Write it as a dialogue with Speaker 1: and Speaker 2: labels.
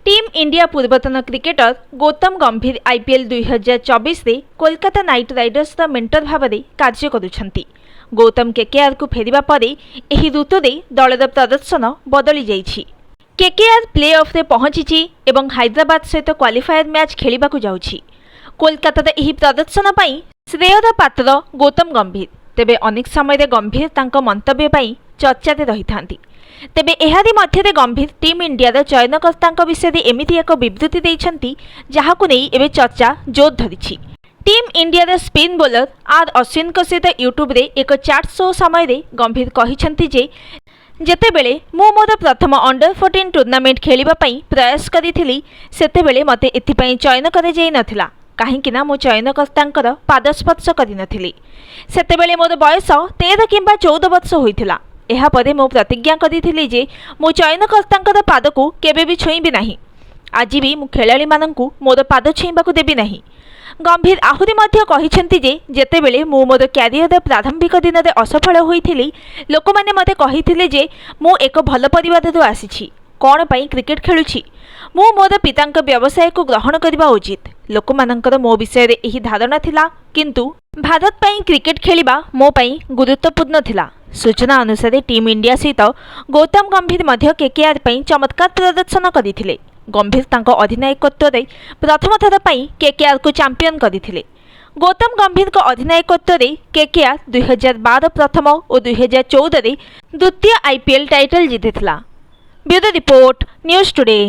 Speaker 1: Team India पूर्वतन cricketer Gautam गंभीर IPL 2024 रे कोलकाता नाइट राइडर्स मेंटर भाव में कार्य करुछंती। गौतम केकेआर को फेरिबा परे एही ऋतु रे दलर प्रदर्शन बदली जाइछि। केकेआर प्ले ऑफ रे पहुंची एवं हैदराबाद सहित क्वालिफायर मैच खेलिबा को जाउछि। कोलकाता एही प्रदर्शन पई श्रेयर पात्र गौतम गंभीर। तेबे अनेक समय गंभीर तांको मंतव्य पई चर्चा रही थांती। तेबे एहारी मध्य गंभीर टीम इंडिया चयनकर्ता विषय एमिति एक विबृति देइछंती जहाकु नेई एबे चर्चा जोर धरिछि। Team India spin bowler R Ashwin सहित यूट्यूब रे एक चैट शो समय गंभीर कहिछंती जे जेतेबेले मु मोर प्रथम अंडर 14 टूर्नामेंट खेलिबा पई प्रयास करिथिली सेतेबेले मते एथिपई चयन करे जाई नथिला काहेकिना मो चयनकर्तांकर पादस्पर्श करिनथिली। सेतेबेले मोर बयस 13 किंबा 14 वर्ष होइथिला। एहा परे मो प्रतिज्ञा करिथिली जे मो चयनकर्तांकर पादको केबे भी छुईबी नाही। आज भी मु खेलाड़ी माननकु मोर पाद छुईबाकु देबी नाही। गंभीर आहुरी मध्य कहिसेंती जे जेतेबेले मु मोर क्यारियर प्रारंभिक दिन रे असफल होइथिली लोकमाने मते कहिथिले जे मु एक भल परिवाररु आसीछि कोन पई क्रिकेट खेलुछि मु मोर पितांक व्यवसाय को ग्रहण करबा उचित। लोकमानंकर मो विषय रे एही धारणा थिला किंतु भारत पई क्रिकेट खेलिबा मो पई गुरुत्वपूर्ण थिला। सूचना अनुसार टीम इंडिया सहित गौतम गंभीर मध्य केकेआर पई चमत्कार प्रदर्शन करथिले। गंभीर तांको अधिनायकत्व रे प्रथम थर पई केकेआर को चैंपियन करथिले। गौतम गंभीर को अधिनायकत्व रे केकेआर 2012 प्रथम और 2014 रे द्वितीय आईपीएल टाइटल जीतिथिला। Bureau report news today.